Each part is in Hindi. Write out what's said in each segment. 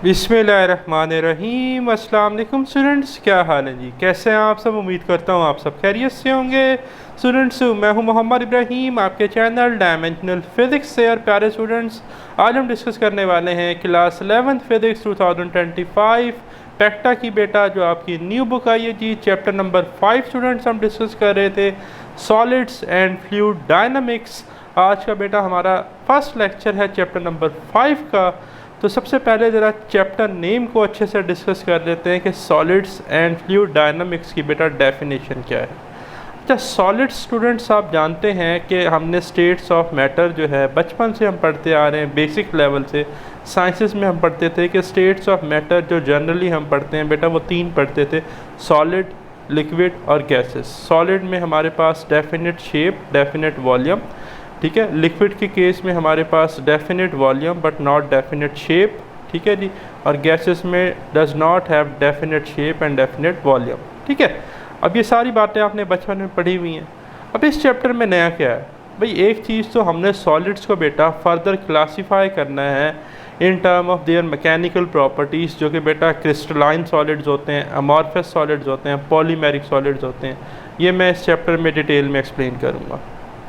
बिस्मिल्लाहिर्रहमानिर्रहीम। अस्सलाम वालेकुम स्टूडेंट्स, क्या हाल है जी? कैसे हैं आप सब? उम्मीद करता हूँ आप सब खैरियत से होंगे। स्टूडेंट्स, मैं हूँ मोहम्मद इब्राहीम, आपके चैनल डायमेंशनल फिज़िक्स से। और प्यारे स्टूडेंट्स, आज हम डिस्कस करने वाले हैं क्लास 11th फिज़िक्स 2025 पैक्टा की बेटा जो आपकी न्यू बुक आई है जी, चैप्टर नंबर 5 स्टूडेंट्स हम डिस्कस कर रहे थे, सॉलिड्स एंड फ्लूइड डायनामिक्स। आज का बेटा हमारा फर्स्ट लेक्चर है चैप्टर नंबर 5 का। तो सबसे पहले ज़रा चैप्टर नेम को अच्छे से डिस्कस कर लेते हैं कि सॉलिड्स एंड फ्लूइड डायनामिक्स की बेटा डेफिनेशन क्या है। अच्छा, सॉलिड्स स्टूडेंट्स आप जानते हैं कि हमने स्टेट्स ऑफ मैटर जो है बचपन से हम पढ़ते आ रहे हैं, बेसिक लेवल से साइंसेस में हम पढ़ते थे कि स्टेट्स ऑफ मैटर जो जनरली हम पढ़ते हैं बेटा वो 3 पढ़ते थे, सॉलिड, लिक्विड और गैसेस। सॉलिड में हमारे पास डेफिनेट शेप, डेफिनेट वॉल्यूम, ठीक है। लिक्विड के केस में हमारे पास definite volume but not definite shape, ठीक है जी। और गैसेस में does not have definite shape and definite volume, ठीक है। अब ये सारी बातें आपने बचपन में पढ़ी हुई हैं। अब इस चैप्टर में नया क्या है भाई? एक चीज़ तो हमने सॉलिड्स को बेटा फर्दर क्लासीफाई करना है in term of their mechanical properties, जो कि बेटा क्रिस्टलाइन सॉलिड्स होते हैं, अमॉर्फस सॉलिड्स होते हैं, पॉलीमेरिक सॉलिड्स होते हैं। ये मैं इस चैप्टर में डिटेल में एक्सप्लेन करूँगा,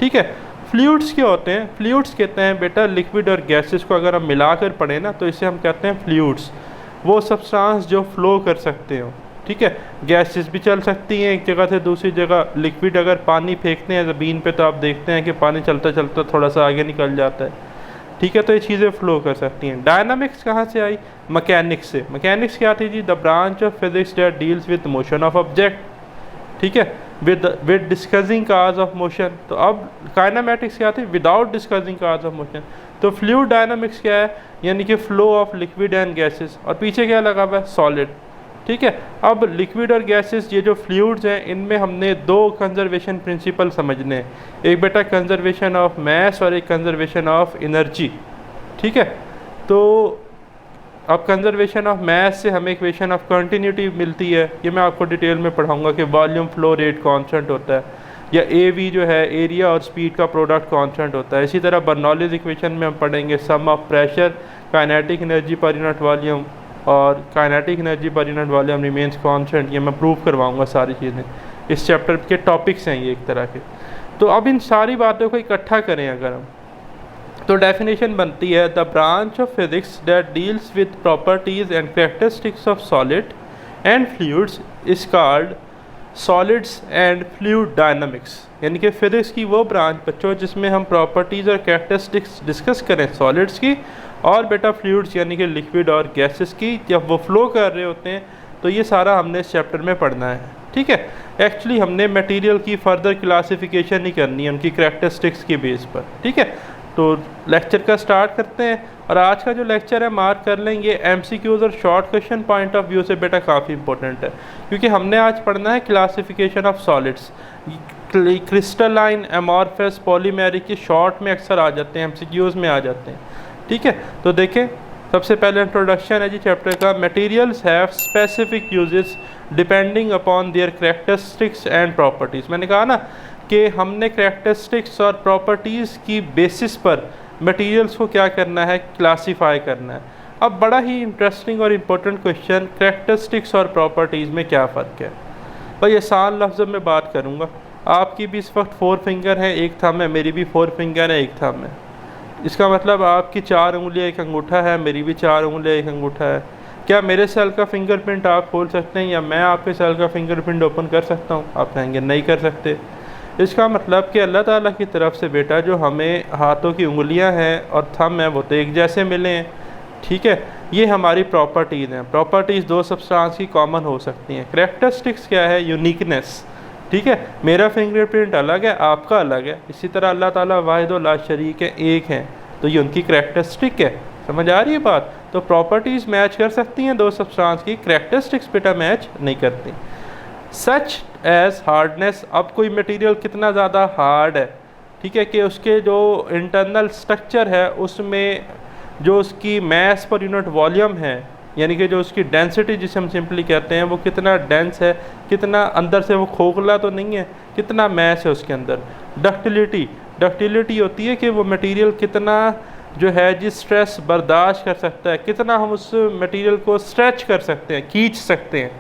ठीक है। फ्लूइड्स क्या होते हैं? फ्लूइड्स कहते हैं बेटा लिक्विड और गैसेस को अगर हम मिलाकर पढ़ें ना तो इसे हम कहते हैं फ्लूइड्स। वो सब्सटेंस जो फ्लो कर सकते हो, ठीक है। गैसेस भी चल सकती हैं एक जगह से दूसरी जगह। लिक्विड अगर पानी फेंकते हैं ज़मीन पे तो आप देखते हैं कि पानी चलता चलता थोड़ा सा आगे निकल जाता है, ठीक है। तो ये चीज़ें फ्लो कर सकती हैं। डायनामिक्स कहाँ से आई? मैकेनिक्स से। मैकेनिक्स क्या थी जी? The branch of physics that deals with motion of object, ठीक है, with discussing cause of motion. तो अब काइनेमेटिक्स क्या थी? Without discussing cause of motion. तो फ्लूइड डायनामिक्स क्या है? यानी कि flow of liquid and gases. और पीछे क्या लगा हुआ है? सॉलिड, ठीक है। अब लिक्विड और गैसेस, ये जो फ्लूइड्स हैं, इनमें हमने 2 कंजर्वेशन प्रिंसिपल समझने हैं। एक बेटा कंजर्वेशन ऑफ मास और एक कंजर्वेशन ऑफ एनर्जी, ठीक है। तो अब कंजर्वेशन ऑफ मास से हमें इक्वेशन ऑफ कंटिन्यूटी मिलती है। ये मैं आपको डिटेल में पढ़ाऊंगा कि वॉल्यूम फ्लो रेट कांस्टेंट होता है, या AV जो है एरिया और स्पीड का प्रोडक्ट कांस्टेंट होता है। इसी तरह बर्नौलीज इक्वेशन में हम पढ़ेंगे sum of pressure, kinetic energy per unit volume, और kinetic energy per unit volume remains constant. ये मैं प्रूव करवाऊँगा सारी चीज़ें। इस चैप्टर के टॉपिक्स हैं ये एक तरह के। तो अब इन सारी बातों को इकट्ठा करें अगर हम, तो डेफिनेशन बनती है the branch of physics that deals with properties and characteristics of solid and fluids is called solids and fluid dynamics. यानी कि फिजिक्स की वो ब्रांच बच्चों जिसमें हम प्रॉपर्टीज़ और कैरेक्टरिस्टिक्स डिस्कस करें सॉलिड्स की, और बेटा फ्लूइड्स यानी कि लिक्विड और गैसेस की, जब वो फ्लो कर रहे होते हैं। तो ये सारा हमने इस चैप्टर में पढ़ना है, ठीक है। एक्चुअली हमने मटेरियल की फर्दर क्लासिफिकेशन नहीं करनी है उनकी कैरेक्टरिस्टिक्स के बेस पर, ठीक है। तो लेक्चर का स्टार्ट करते हैं। और आज का जो लेक्चर है मार्क कर लेंगे MCQs और short question point of view से बेटा काफ़ी इंपॉर्टेंट है, क्योंकि हमने आज पढ़ना है classification of solids. Crystalline, amorphous, polymeric के शॉर्ट में अक्सर आ जाते हैं, MCQs में आ जाते हैं, ठीक है। तो देखें, सबसे पहले इंट्रोडक्शन है जी चैप्टर का। Materials have specific uses depending upon their characteristics and properties. मैंने कहा ना कि हमने कैरेक्टरिस्टिक्स और प्रॉपर्टीज़ की बेसिस पर मटेरियल्स को क्या करना है? क्लासीफाई करना है। अब बड़ा ही इंटरेस्टिंग और इम्पोर्टेंट क्वेश्चन, कैरेक्टरिस्टिक्स और प्रॉपर्टीज़ में क्या फ़र्क है? भाई आसान लफ्ज़ों में बात करूँगा। आपकी भी इस वक्त 4 फिंगर हैं, एक थंब है, मेरी भी 4 फिंगर है, एक थंब है। इसका मतलब आपकी 4 उंगलियाँ, एक अंगूठा है, मेरी भी 4 उंगलियाँ, एक अंगूठा है। क्या मेरे सेल का फिंगरप्रिंट आप खोल सकते हैं, या मैं आपके सेल का फिंगरप्रिंट ओपन कर सकता हूँ? आप कहेंगे नहीं कर सकते। इसका मतलब कि अल्लाह ताला की तरफ से बेटा जो हमें हाथों की उंगलियां हैं और थंब हैं वो तो एक जैसे मिले हैं, ठीक है। ये हमारी प्रॉपर्टीज़ हैं। प्रॉपर्टीज़ 2 सब्सटेंस की कॉमन हो सकती हैं। कैरेक्टरिस्टिक्स क्या है? यूनिकनेस, ठीक है। मेरा फिंगरप्रिंट अलग है, आपका अलग है। इसी तरह अल्लाह ताला वाहिद व ला शरीक है, एक हैं, तो ये उनकी कैरेक्टरिस्टिक है। समझ आ रही है बात? तो प्रॉपर्टीज़ मैच कर सकती हैं 2 सब्सटेंस की, कैरेक्टरिस्टिक्स बेटा मैच नहीं करती। सच एज हार्डनेस, अब कोई मटेरियल कितना ज़्यादा हार्ड है, ठीक है, कि उसके जो इंटरनल स्ट्रक्चर है उसमें जो उसकी मास पर यूनिट वॉल्यूम है, यानी कि जो उसकी डेंसिटी जिसे हम सिंपली कहते हैं, वो कितना डेंस है, कितना अंदर से वो खोखला तो नहीं है, कितना मास है उसके अंदर। डक्टिलिटी, डक्टिलिटी होती है कि वो मटेरियल कितना जो है जी स्ट्रेस बर्दाश्त कर सकता है, कितना हम उस मटेरियल को स्ट्रेच कर सकते हैं, खींच सकते हैं,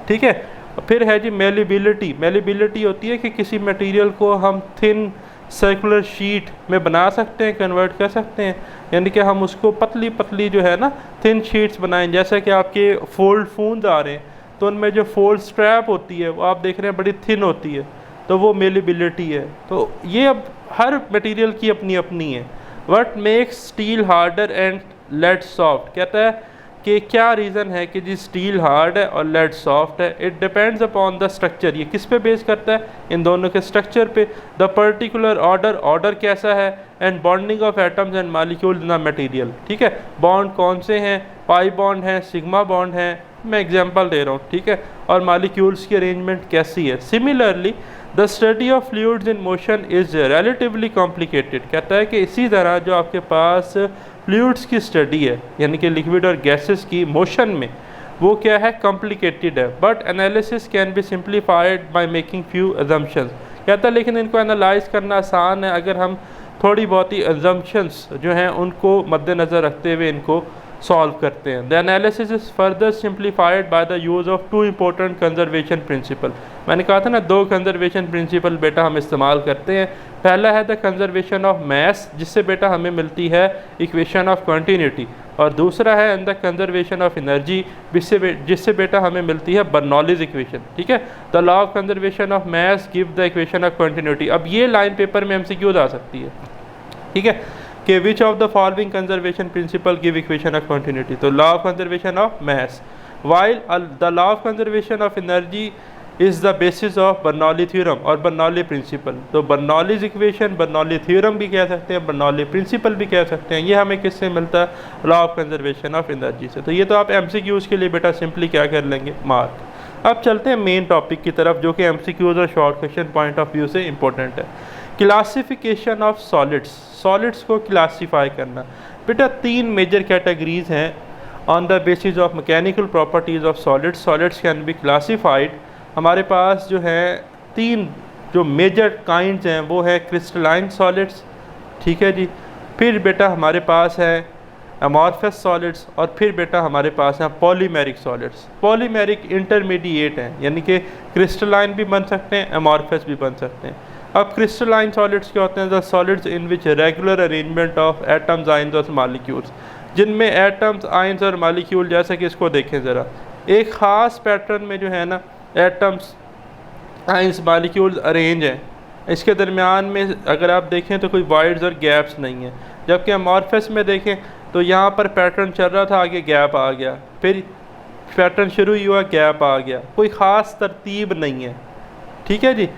ठीक है। फिर है जी मेलिबिलिटी। मेलिबिलिटी होती है कि किसी मटेरियल को हम थिन सर्कुलर शीट में बना सकते हैं, कन्वर्ट कर सकते हैं, यानी कि हम उसको पतली पतली जो है ना थिन शीट्स बनाएं। जैसे कि आपके फोल्ड फोन्स आ रहे हैं तो उनमें जो फोल्ड स्ट्रैप होती है वो आप देख रहे हैं बड़ी थिन होती है, तो वो मेलिबिलिटी है। तो ये अब हर मटेरियल की अपनी अपनी है। What makes steel harder and lead soft, कहता है कि क्या रीज़न है कि जी स्टील हार्ड है और लेड सॉफ्ट है। It depends upon the structure, ये किस पे बेस करता है, इन दोनों के स्ट्रक्चर पे। द पर्टिकुलर ऑर्डर, ऑर्डर कैसा है, and bonding of atoms and molecules in the material, ठीक है। बॉन्ड कौन से हैं, पाई बॉन्ड है, सिग्मा बॉन्ड है, मैं एग्जांपल दे रहा हूँ, ठीक है। और मॉलिक्यूल्स की अरेंजमेंट कैसी है। Similarly the study of fluids in motion is relatively complicated, कहता है कि इसी तरह जो आपके पास फ्लूइड्स की स्टडी है, यानी कि लिक्विड और गैसेस की मोशन में, वो क्या है, कॉम्प्लिकेटेड है। But analysis can be simplified by making few assumptions, कहता है लेकिन इनको एनालाइज करना आसान है अगर हम थोड़ी बहुत ही अजम्पशंस जो हैं उनको मद्देनज़र रखते हुए इनको सॉल्व करते हैं। The analysis is further simplified by the use of two important conservation principle. मैंने कहा था ना, दो कंजर्वेशन प्रिंसिपल बेटा हम इस्तेमाल करते हैं। पहला है द कंजर्वेशन ऑफ मास, जिससे बेटा हमें मिलती है इक्वेशन ऑफ कंटिन्यूटी, और दूसरा है द कंजर्वेशन ऑफ एनर्जी, जिससे बेटा हमें मिलती है बर्नौलीज इक्वेशन, ठीक है। The law of conservation of mass give the equation of continuity. अब ये लाइन पेपर में MCQ आ सकती है, ठीक है, कि which of the following conservation principle give equation of continuity. तो law of conservation of mass, while the law of conservation of energy is the basis of Bernoulli theorem और बर्नौली प्रिंसिपल। तो बर्नौलीज इक्वेशन, बर्नौली थ्योरम भी कह सकते हैं, बर्नौली प्रिंसिपल भी कह सकते हैं। ये हमें किससे मिलता है, law of conservation of energy से। तो ये तो आप MCQs के लिए बेटा सिंपली क्या कर लेंगे, मार्क। अब चलते हैं मेन टॉपिक की तरफ, जो कि MCQs और short question point of view से इंपॉर्टेंट है। क्लासिफिकेशन ऑफ सॉलिड्स, सॉलिड्स को क्लासीफाई करना। बेटा तीन मेजर कैटेगरीज हैं on the basis of mechanical properties of solids. Solids can be classified. हमारे पास जो है तीन जो मेजर काइंड्स हैं वो है क्रिस्टलाइन सॉलिड्स, ठीक है जी। फिर बेटा हमारे पास है अमॉर्फस सॉलिड्स, और फिर बेटा हमारे पास हैं पॉलीमेरिक सॉलिड्स। पॉलीमेरिक इंटरमीडिएट हैं, यानी कि क्रिस्टलाइन भी बन सकते हैं, अमॉर्फस भी बन सकते हैं। अब क्रिस्टलाइन सॉलिड्स क्या होते हैं, the solids in which regular arrangement of atoms, ions और मालिक्यूल्स, जिनमें एटम्स, आयंस और मालिक्यूल, जैसे कि इसको देखें ज़रा, एक ख़ास पैटर्न में जो है ना एटम्स, आयंस, मालिक्यूल्स अरेंज हैं। इसके दरमियान में अगर आप देखें तो कोई वाइड्स और गैप्स नहीं है। जबकि अमॉर्फस में देखें तो यहाँ पर पैटर्न चल रहा था, आगे गैप आ गया, फिर पैटर्न शुरू हुआ, गैप आ गया, कोई ख़ास तरतीब नहीं है, ठीक है जी।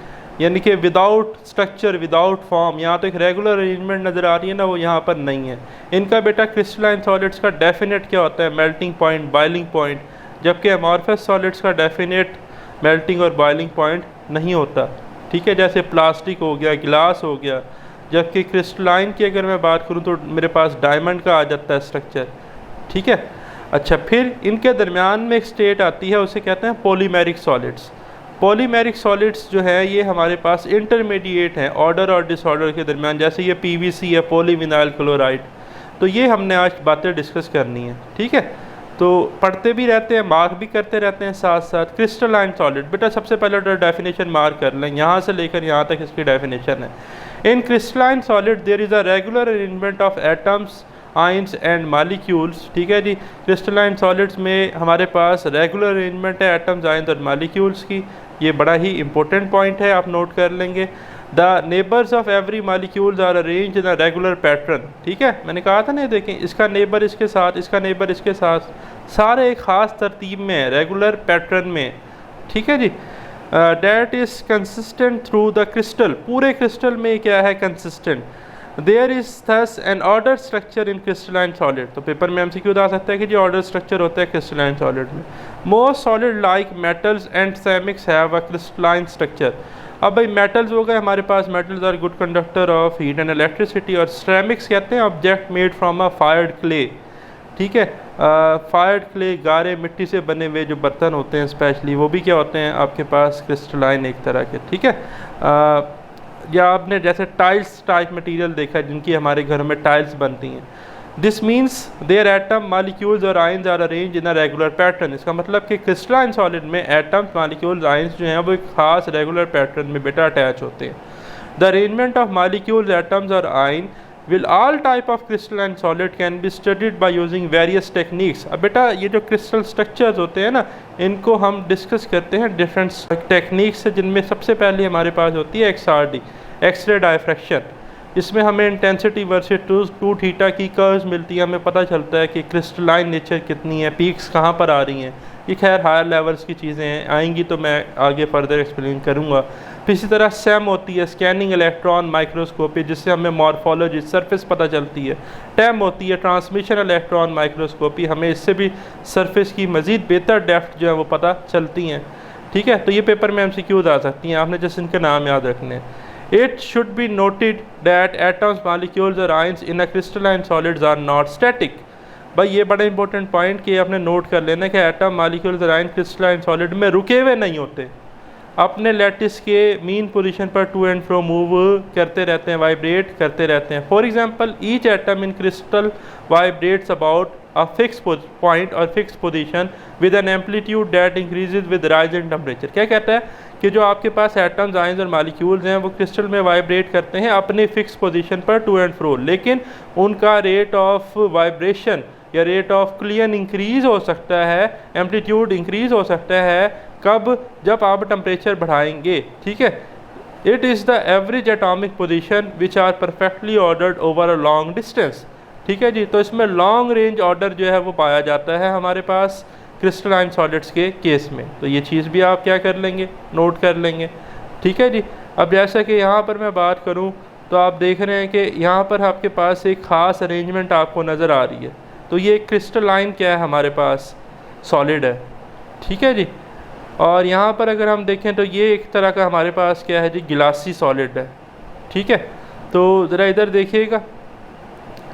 यानी कि विदाउट स्ट्रक्चर, विदाउट फॉर्म, यहाँ तो एक रेगुलर अरेंजमेंट नज़र आ रही है ना, वो यहाँ पर नहीं है। इनका बेटा क्रिस्टलाइन सॉलिड्स का डेफिनेट क्या होता है, मेल्टिंग पॉइंट, बॉइलिंग पॉइंट, जबकि अमॉर्फस सॉलिड्स का डेफिनेट मेल्टिंग और बॉइलिंग पॉइंट नहीं होता, ठीक है। जैसे प्लास्टिक हो गया, गिलास हो गया। जबकि क्रिस्टलाइन की अगर मैं बात करूँ तो मेरे पास डायमंड का आ जाता है स्ट्रक्चर, ठीक है। अच्छा, फिर इनके दरमियान में एक स्टेट आती है, उसे कहते हैं पॉलीमेरिक सॉलिड्स। पॉलीमेरिक सॉलिड्स जो है ये हमारे पास इंटरमीडिएट हैं ऑर्डर और डिसऑर्डर के दरमियान, जैसे ये PVC है, पॉलीविनाइल क्लोराइड। तो ये हमने आज बातें डिस्कस करनी है, ठीक है। तो पढ़ते भी रहते हैं, मार्क भी करते रहते हैं साथ साथ। क्रिस्टलाइन सॉलिड, बेटा सबसे पहले तो डेफिनेशन मार्क कर लें, यहाँ से लेकर यहाँ तक इसकी डेफिनेशन है। In crystalline solid there is a regular arrangement of atoms, ions and molecules, ठीक है जी। क्रिस्टलाइन सॉलिड्स में हमारे पास रेगुलर अरेंजमेंट है एटम्स, आयंस और मालिक्यूल्स की। ये बड़ा ही इंपॉर्टेंट पॉइंट है, आप नोट कर लेंगे। The neighbours of every molecules are arrange in a regular pattern, ठीक है। मैंने कहा था ना, देखें इसका नेबर इसके साथ, इसका नेबर इसके साथ, सारे एक ख़ास तरतीब में है, रेगुलर पैटर्न में, ठीक है जी। That is consistent through the crystal, पूरे क्रिस्टल में क्या है, consistent. There is thus an order structure in crystalline solid. तो पेपर में MCQ आ सकता है कि जी ऑर्डर स्ट्रक्चर होता है क्रिस्टलाइन सॉलिड में। Most solid like metals and ceramics have a crystalline structure. अब भाई मेटल्स हो गए हमारे पास, metals are good conductor of heat and electricity, और सेरेमिक्स कहते हैं object made from a fired clay, ठीक है। फायर्ड क्ले, गारे मिट्टी से बने हुए जो बर्तन होते हैं स्पेशली, वो भी क्या होते हैं आपके पास, क्रिस्टलाइन एक तरह के, ठीक है। या आपने जैसे टाइल्स टाइप मटेरियल देखा है जिनकी हमारे घर में टाइल्स बनती हैं, this means their atom molecules और ions are arrange in a regular pattern. इसका मतलब कि क्रिस्टलाइन सॉलिड में एटम्स मालिक्यूल्स आयंस जो हैं वो एक खास रेगुलर पैटर्न में बेटा अटैच होते हैं। The arrangement of molecules atoms और ion will all type of crystalline solid can be studied by using various techniques। अब बेटा ये जो क्रिस्टल स्ट्रक्चर्स होते हैं ना, इनको हम डिस्कस करते हैं डिफरेंट टेक्निक्स से, जिनमें सबसे पहले हमारे पास होती है XRD, एक्सरे डायफ्रैक्शन। इसमें हमें इंटेंसिटी वर्सेस टू थीटा की कर्व्स मिलती है, हमें पता चलता है कि क्रिस्टलाइन नेचर कितनी है, पीक्स कहाँ पर आ रही हैं। ये खैर हायर लेवल्स की चीज़ें हैं, आएंगी तो मैं आगे फर्दर एक्सप्लेन करूँगा। फिर इसी तरह SEM होती है, स्कैनिंग इलेक्ट्रॉन माइक्रोस्कोपी, जिससे हमें मॉर्फोलॉजी सरफेस पता चलती है। TEM होती है, ट्रांसमिशन इलेक्ट्रॉन माइक्रोस्कोपी, हमें इससे भी सरफेस की मज़ीद बेहतर डेप्थ जो है वो पता चलती हैं। ठीक है, तो ये पेपर में MCQs आ सकती हैं, आपने जैसे इनके नाम याद रखने हैं। It should be noted that atoms, molecules और ions in a crystalline solids are not static। भाई ये बड़ा इंपॉर्टेंट पॉइंट कि आपने नोट कर लेना कि एटम, मॉलिक्यूल्स और आयन क्रिस्टलाइन सॉलिड में रुके हुए नहीं होते, अपने लैटिस के मीन पोजीशन पर टू एंड फ्रो मूव करते रहते हैं, वाइब्रेट करते रहते हैं। For example each atom in crystal vibrates about a fixed point or fixed position with an amplitude that increases with rise in temperature। क्या कहता है कि जो आपके पास एटम्स, आयंस और मॉलिक्यूल्स हैं वो क्रिस्टल में वाइब्रेट करते हैं अपनी फिक्स पोजीशन पर टू एंड फ्रो, लेकिन उनका रेट ऑफ वाइब्रेशन या रेट ऑफ क्लियन इंक्रीज़ हो सकता है, एम्पलीट्यूड इंक्रीज़ हो सकता है। कब? जब आप टेम्परेचर बढ़ाएंगे। ठीक है, it is the average atomic position which are perfectly ordered over a long distance. ठीक है जी, तो इसमें लॉन्ग रेंज ऑर्डर जो है वो पाया जाता है हमारे पास क्रिस्टलाइन सॉलिड्स के केस में। तो ये चीज़ भी आप क्या कर लेंगे, नोट कर लेंगे। ठीक है जी, अब जैसा कि यहाँ पर मैं बात करूँ तो आप देख रहे हैं कि यहाँ पर आपके पास एक ख़ास अरेंजमेंट आपको नज़र आ रही है। तो ये क्रिस्टलाइन क्या है, हमारे पास सॉलिड है। ठीक है जी, और यहाँ पर अगर हम देखें तो ये एक तरह का हमारे पास क्या है जी, गिलासी सॉलिड है। ठीक है, तो ज़रा इधर देखिएगा,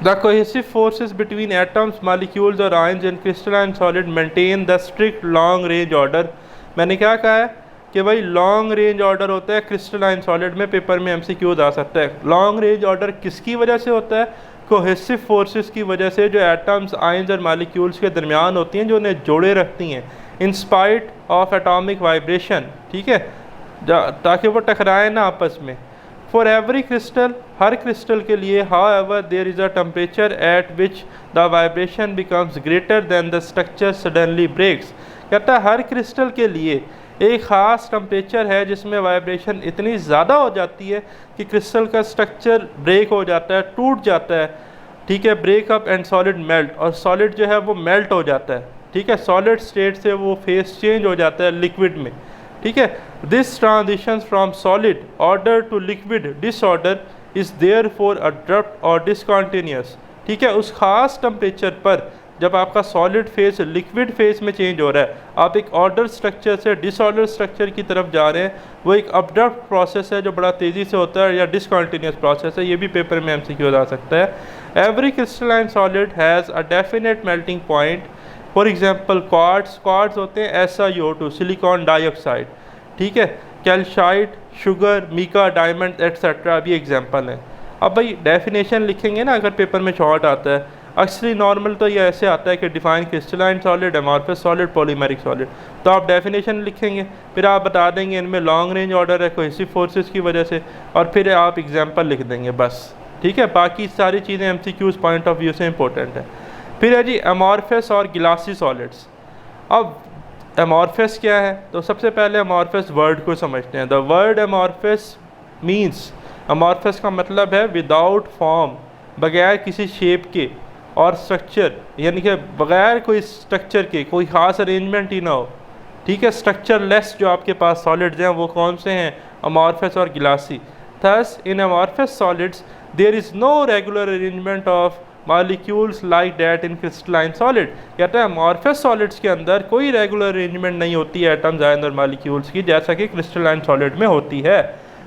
the cohesive forces between atoms, molecules और ions in crystalline solid maintain the strict long range order. मैंने क्या कहा है कि भाई लॉन्ग रेंज ऑर्डर होता है क्रिस्टलाइन सॉलिड में, पेपर में MCQs आ सकता है। लॉन्ग रेंज ऑर्डर किसकी वजह से होता है? कोहेसिव फोर्सेस की वजह से, जो एटम्स, आयंस और मॉलिक्यूल्स के दरमियान होती हैं, जो उन्हें जोड़े रखती हैं in spite of atomic vibration. ठीक है, ताकि वो टकराए ना आपस में। फॉर एवरी क्रिस्टल, हर क्रिस्टल के लिए, however there is a temperature at which the vibration becomes greater than the structure suddenly breaks. कहता है हर क्रिस्टल के लिए एक ख़ास टेम्परेचर है जिसमें वाइब्रेशन इतनी ज़्यादा हो जाती है कि क्रिस्टल का स्ट्रक्चर ब्रेक हो जाता है, टूट जाता है। ठीक है, break up and solid melt, और सॉलिड जो है वो मेल्ट हो जाता है। ठीक है, सॉलिड स्टेट से वो फेस चेंज हो जाता है लिक्विड में। ठीक है, this transition from solid order to liquid disorder is therefore abrupt और डिसकंटिन्यूअस। ठीक है, उस खास टेम्परेचर पर जब आपका सॉलिड फेस लिक्विड फेस में चेंज हो रहा है, आप एक ऑर्डर स्ट्रक्चर से डिसऑर्डर स्ट्रक्चर की तरफ जा रहे हैं, वो एक अब्रप्ट प्रोसेस है जो बड़ा तेज़ी से होता है, या डिसकंटिन्यूअस प्रोसेस है। ये भी पेपर में MCQ आ सकता है। Every crystalline solid has a definite melting point. For example quartz होते हैं SiO2, सिलिकॉन डाइऑक्साइड। ठीक है, calcite, sugar, mica, diamond etcetera अभी एग्जांपल हैं। अब भाई डेफिनेशन लिखेंगे ना, अगर पेपर में शॉर्ट आता है, अक्सर नॉर्मल तो ये ऐसे आता है कि define crystalline solid, amorphous solid, polymeric solid. तो आप डेफिनेशन लिखेंगे, फिर आप बता देंगे इनमें लॉन्ग रेंज ऑर्डर है कोहेसिव फोर्सेस की वजह से, और फिर आप एग्जांपल लिख देंगे बस। ठीक है, बाकी सारी चीज़ें MCQs पॉइंट ऑफ व्यू से इंपॉर्टेंट है। फिर है जी अमॉर्फस और गिलासी सॉलिड्स। अब अमॉर्फस क्या है? तो सबसे पहले अमॉर्फस वर्ड को समझते हैं। The word amorphous means, amorphous का मतलब है विदाउट फॉर्म, बगैर किसी शेप के, और स्ट्रक्चर, यानी कि बगैर कोई स्ट्रक्चर के, कोई ख़ास अरेंजमेंट ही ना हो। ठीक है, स्ट्रक्चर लेस जो आपके पास सॉलिड्स हैं वो कौन से हैं? अमॉर्फस और glassy. Thus in amorphous solids there is no regular arrangement of molecules like that in crystalline solid. कहता है अमॉर्फस सॉलिड्स के अंदर कोई रेगुलर अरेंजमेंट नहीं होती है एटम्स, आयन और मॉलिक्यूल्स की, जैसा कि क्रिस्टलाइन सॉलिड में होती है।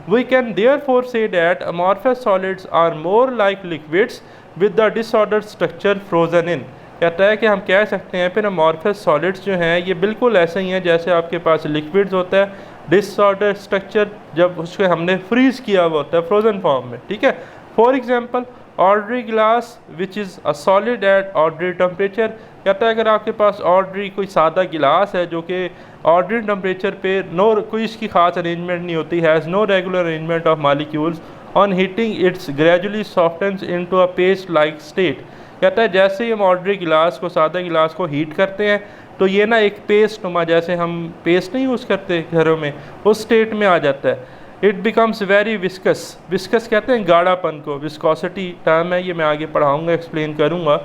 We can therefore say that amorphous solids are more like liquids with the disordered structure frozen in. कहता है कि हम कह सकते हैं फिर अमॉर्फस सॉलिड्स जो हैं ये बिल्कुल ऐसे ही हैं जैसे आपके पास लिक्विड्स होता है डिसऑर्डर स्ट्रक्चर जब उसको हमने फ्रीज किया हुआ होता है फ्रोजन फॉर्म में, ठीक है। फॉर एग्जांपल ऑर्डरी glass which is a solid at ऑर्डरी टेम्परेचर, कहता है अगर आपके पास ऑर्डरी कोई सादा गिलास है जो कि ऑर्डरी टेम्परेचर पे कोई इसकी खास अरेंजमेंट नहीं होती, has no regular arrangement of molecules, on heating its gradually softens into a paste like state. कहता है जैसे ही हम ऑर्डरी गिलास को, सादा गिलास को हीट करते हैं तो ये ना एक पेस्ट नुमा, जैसे हम पेस्ट नहीं यूज़ करते घरों में, उस स्टेट में आ जाता है। It becomes very viscous, viscous कहते हैं गाढ़ापन को, विस्कोसिटी टर्म है, ये मैं आगे पढ़ाऊँगा, एक्सप्लेन करूँगा।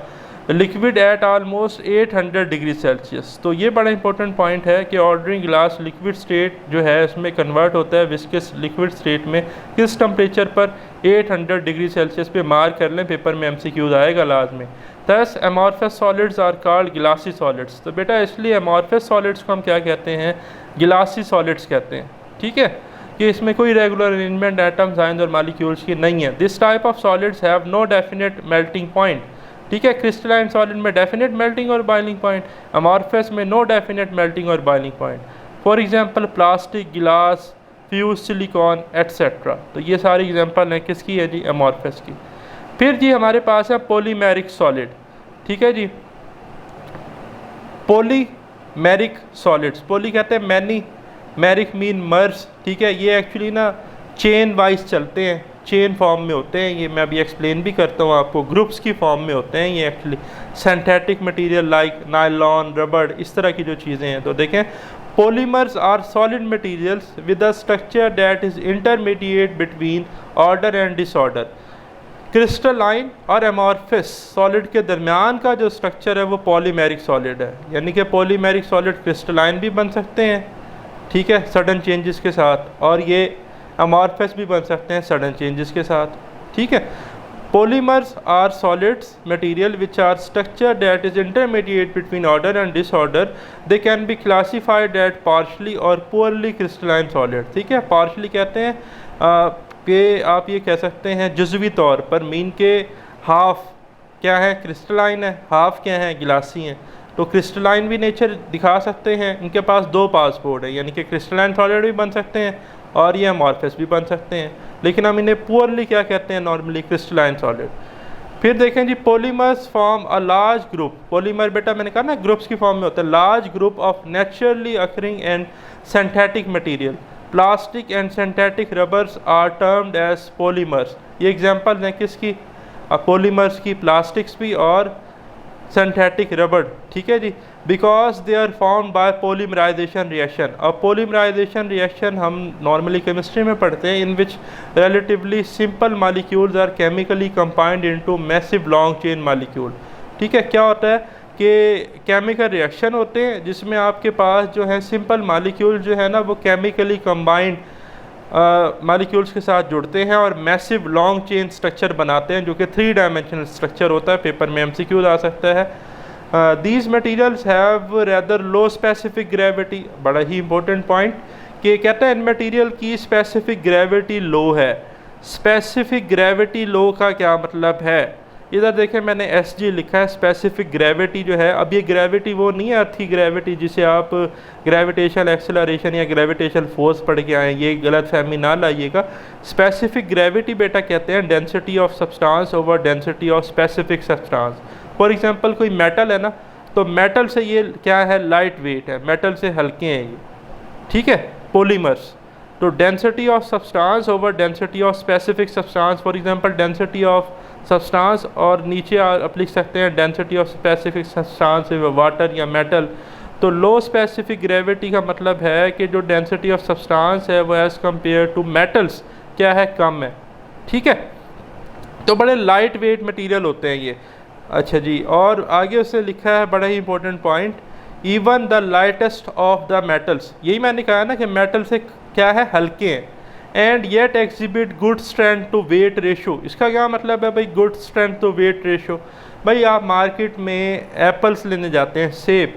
Liquid at almost 800 degree Celsius. तो ये बड़ा इंपॉर्टेंट पॉइंट है कि ऑर्डरिंग ग्लास लिक्विड स्टेट जो है इसमें कन्वर्ट होता है विस्कस लिक्विड स्टेट में किस टेम्परेचर पर, 800 डिग्री सेल्सियस पे। मार्क कर लें, पेपर में MCQs आएगा लाजमी। Thus amorphous solids are called glassy solids. तो बेटा इसलिए अमॉर्फस सॉलिड्स को हम क्या कहते हैं, गिलासी सॉलिड्स कहते हैं, ठीक है, कि इसमें कोई रेगुलर अरेंजमेंट एटम्स, आयंस और मॉलिक्यूल्स की नहीं है। This type of solids have no definite melting point, ठीक है। क्रिस्टलाइन सॉलिड में डेफिनेट मेल्टिंग और बॉइलिंग पॉइंट, अमॉर्फस में नो डेफिनेट मेल्टिंग और boiling point. For example plastic, glass, fuse silicon etcetera. तो ये सारी एग्जांपल हैं किसकी है जी, अमॉर्फस की। फिर जी हमारे पास है पॉलीमेरिक सॉलिड, ठीक है जी, पॉलीमेरिक सॉलिड्स। पॉली कहते हैं मैनी, मैरिक मीन मर्ज, ठीक है। ये एक्चुअली ना चेन वाइज चलते हैं, चेन फॉर्म में होते हैं, ये मैं अभी एक्सप्लेन भी करता हूँ आपको, ग्रुप्स की फॉर्म में होते हैं ये actually. Synthetic material like nylon, रबड़, इस तरह की जो चीज़ें हैं। तो देखें polymers are solid materials with a structure that is intermediate between order and disorder. Crystalline और एमॉर्फस सॉलिड के दरमियान का जो स्ट्रक्चर है वो पॉलीमेरिक सॉलिड है, यानी कि पॉलीमेरिक सॉलिड क्रिस्टलाइन भी बन सकते हैं, ठीक है, सडन चेंजेस के साथ, और ये अमॉर्फस भी बन सकते हैं सडन चेंजेस के साथ, ठीक है। Polymers are solids material which are structure that is intermediate between order and disorder. They can be classified at partially और पुअरली क्रिस्टलाइन सॉलिड, ठीक है। पार्शली कहते हैं कि आप ये कह सकते हैं जुज़वी तौर पर, मीन के हाफ क्या है क्रिस्टलाइन है, हाफ क्या है गिलासी हैं। तो क्रिस्टलाइन भी नेचर दिखा सकते हैं, इनके पास दो पासपोर्ट है, यानी कि क्रिस्टलाइन सॉलिड भी बन सकते हैं और ये अमॉर्फस भी बन सकते हैं, लेकिन हम इन्हें पुअरली क्या कहते हैं नॉर्मली, क्रिस्टलाइन सॉलिड। फिर देखें जी polymers form a large group. Polymer बेटा मैंने कहा ना ग्रुप्स की फॉर्म में होता है, large group of naturally occurring and synthetic material. Plastic and synthetic rubbers are termed as polymers. ये एग्जांपल हैं किसकी, पॉलीमर्स की, प्लास्टिक्स भी और सिंथेटिक रबड़, ठीक है जी। Because they are form by polymerization reaction. अब पॉलीमराइजेशन रिएक्शन हम नॉर्मली केमिस्ट्री में पढ़ते हैं, in which relatively simple molecules are chemically combined into massive long chain molecule, ठीक है। क्या होता है कि केमिकल रिएक्शन होते हैं जिसमें आपके पास जो है सिंपल मालिक्यूल जो है ना वो केमिकली कंबाइंड मालिक्यूल्स के साथ जुड़ते हैं और मैसिव लॉन्ग चेन स्ट्रक्चर बनाते हैं जो कि 3 डायमेंशनल स्ट्रक्चर होता है। पेपर में MCQ आ सकता है। These materials have rather low specific gravity. बड़ा ही इंपॉर्टेंट पॉइंट कि कहता है इन मटीरियल की स्पेसिफिक ग्रेविटी लो है। स्पेसिफिक ग्रेविटी लो का क्या मतलब है, इधर देखें मैंने SG लिखा है, स्पेसिफिक ग्रेविटी जो है। अब ये ग्रेविटी वो नहीं है अर्थ की ग्रेविटी जिसे आप ग्रेविटेशनल एक्सेलरेशन या ग्रेविटेशनल फोर्स पढ़ के आए, ये गलत फहमी ना लाइएगा। स्पेसिफिक ग्रेविटी बेटा कहते हैं density of substance over density of specific substance. For example कोई मेटल है ना, तो मेटल से ये क्या है लाइट वेट है, मेटल से हल्के हैं ये, ठीक है, पॉलीमर्स। तो density of substance over density of specific substance, for example density of substance और नीचे आप लिख सकते हैं density of specific substance water या मेटल। तो लो स्पेसिफिक ग्रेविटी का मतलब है कि जो डेंसिटी ऑफ सब्सटेंस है वो एज़ कम्पेयर टू मेटल्स क्या है, कम है, ठीक है। तो बड़े लाइट वेट मटेरियल होते हैं ये। अच्छा जी, और आगे उससे लिखा है बड़ा ही important point, even the lightest of the metals. यही मैंने कहा ना कि मेटल से क्या है हल्के हैं, and yet exhibit good strength to weight ratio. इसका क्या मतलब है भाई, good strength to weight ratio. भाई आप मार्केट में एप्पल्स लेने जाते हैं, सेब,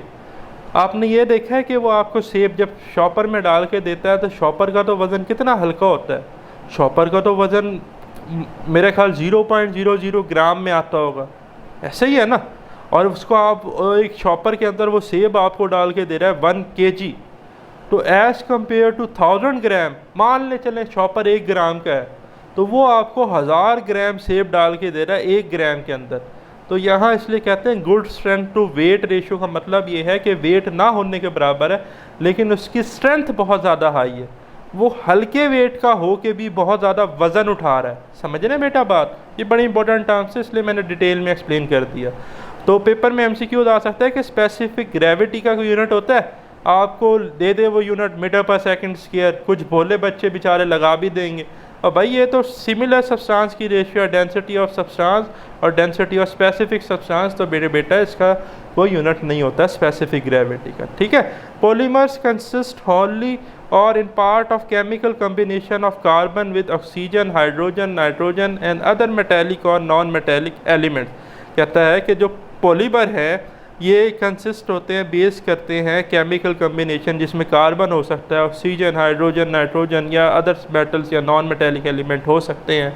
आपने ये देखा है कि वो आपको सेब जब शॉपर में डाल के देता है तो शॉपर का तो वज़न कितना हल्का होता है, शॉपर का तो वज़न मेरे ख्याल 0.00 ग्राम में आता होगा, ऐसे ही है ना। और उसको आप एक शॉपर के अंदर वो सेब आपको डाल के दे रहा है 1 kg, तो एज़ कम्पेयर टू 1000 ग्राम, मान ले चलें शॉपर 1 ग्राम का है, तो वो आपको 1000 ग्राम सेब डाल के दे रहा है 1 ग्राम के अंदर। तो यहाँ इसलिए कहते हैं good strength to weight ratio का मतलब ये है कि वेट ना होने के बराबर है लेकिन उसकी स्ट्रेंथ बहुत ज़्यादा हाई है, वो हल्के वेट का हो के भी बहुत ज़्यादा वज़न उठा रहा है। समझ रहे हैं बेटा बात? ये बड़ी इंपॉर्टेंट टर्म्स है, इसलिए मैंने डिटेल में एक्सप्लेन कर दिया। तो पेपर में MCQ आ सकता है कि स्पेसिफिक ग्रेविटी का कोई यूनिट होता है, आपको दे दे वो यूनिट मीटर पर सेकंड स्क्वायर, कुछ भोले बच्चे बेचारे लगा भी देंगे। और भाई ये तो सिमिलर सब्सटेंस की रेशियो है, डेंसिटी ऑफ सब्सटेंस और डेंसिटी ऑफ स्पेसिफिक सब्सटेंस, तो बेटा इसका कोई यूनिट नहीं होता स्पेसिफिक ग्रेविटी का। ठीक है। पॉलीमर्स कंसिस्ट होनली और in part of chemical combination of carbon with oxygen, hydrogen, nitrogen and other metallic और नॉन मेटेलिक एलिमेंट्स। कहता है कि जो पॉलीमर है ये कंसिस्ट होते हैं, बेस करते हैं केमिकल कम्बिनेशन जिसमें कार्बन हो सकता है, ऑक्सीजन, हाइड्रोजन, नाइट्रोजन या अदर मेटल्स या नॉन मेटेलिक एलिमेंट हो सकते हैं।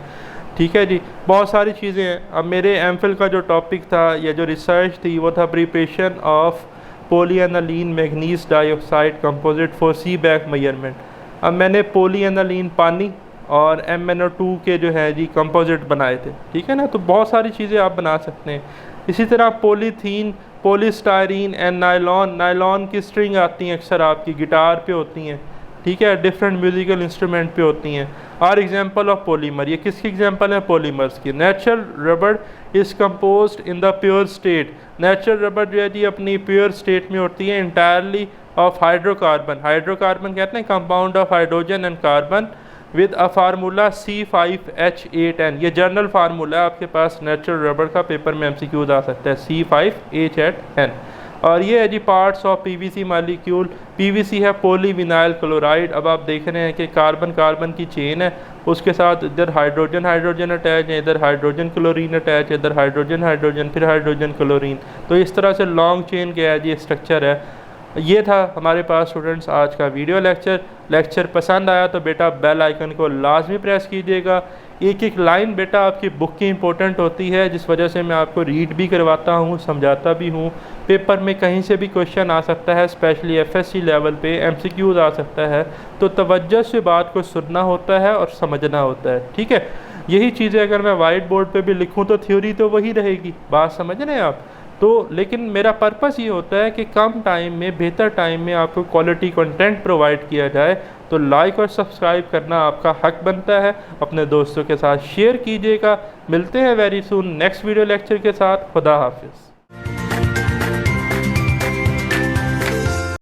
ठीक है जी, बहुत सारी चीज़ें हैं। अब मेरे एमफिल का जो टॉपिक था या जो रिसर्च थी वो था preparation of polyaniline manganese dioxide composite for sea back measurement. अब मैंने पॉलीएनालीन पानी और MnO2 के जो है जी कंपोजिट बनाए थे। ठीक है ना, तो बहुत सारी चीज़ें आप बना सकते हैं। इसी तरह polythene, polystyrene and nylon, nylon की स्ट्रिंग आती हैं अक्सर आपकी गिटार पे होती हैं। ठीक है, डिफरेंट म्यूजिकल इंस्ट्रूमेंट पे होती हैं। आर एग्जाम्पल ऑफ पॉलीमर, ये किसकी एग्जाम्पल है? पॉलीमर्स की। नेचुरल रबड़ is composed in the pure state, natural रबड़ जो है जी अपनी प्योर स्टेट में होती है इंटायरली ऑफ हाइड्रोकार्बन। हाइड्रोकार्बन कहते हैं compound of hydrogen and carbon with a formula C5H8N। ये जर्नल फार्मूला है आपके पास नेचुरल रबड़ का, पेपर में MCQ आ सकता है, C5H8N। और ये है जी parts of PVC molecule. PVC है पॉलीविनाइल क्लोराइड। अब आप देख रहे हैं कि कार्बन कार्बन की चेन है, उसके साथ इधर हाइड्रोजन हाइड्रोजन अटैच है, इधर हाइड्रोजन क्लोरीन अटैच है, इधर हाइड्रोजन हाइड्रोजन फिर हाइड्रोजन क्लोरीन। तो इस तरह से लॉन्ग चेन का है जी स्ट्रक्चर है। ये था हमारे पास स्टूडेंट्स आज का वीडियो लेक्चर पसंद आया तो बेटा बेल आइकन को लाजमी प्रेस कीजिएगा। एक एक लाइन बेटा आपकी बुक की इंपॉर्टेंट होती है, जिस वजह से मैं आपको रीड भी करवाता हूँ, समझाता भी हूँ। पेपर में कहीं से भी क्वेश्चन आ सकता है, स्पेशली FSC लेवल पे MCQ आ सकता है, तो तवज्जो से बात को सुनना होता है और समझना होता है। ठीक है, यही चीज़ें अगर मैं वाइट बोर्ड पे भी लिखूँ तो थ्योरी तो वही रहेगी, बात समझ रहे हैं आप? तो लेकिन मेरा पर्पस ये होता है कि कम टाइम में बेहतर टाइम में आपको क्वालिटी कंटेंट प्रोवाइड किया जाए। तो लाइक और सब्सक्राइब करना आपका हक बनता है, अपने दोस्तों के साथ शेयर कीजिएगा। मिलते हैं very soon next video lecture के साथ। खुदा हाफिज़।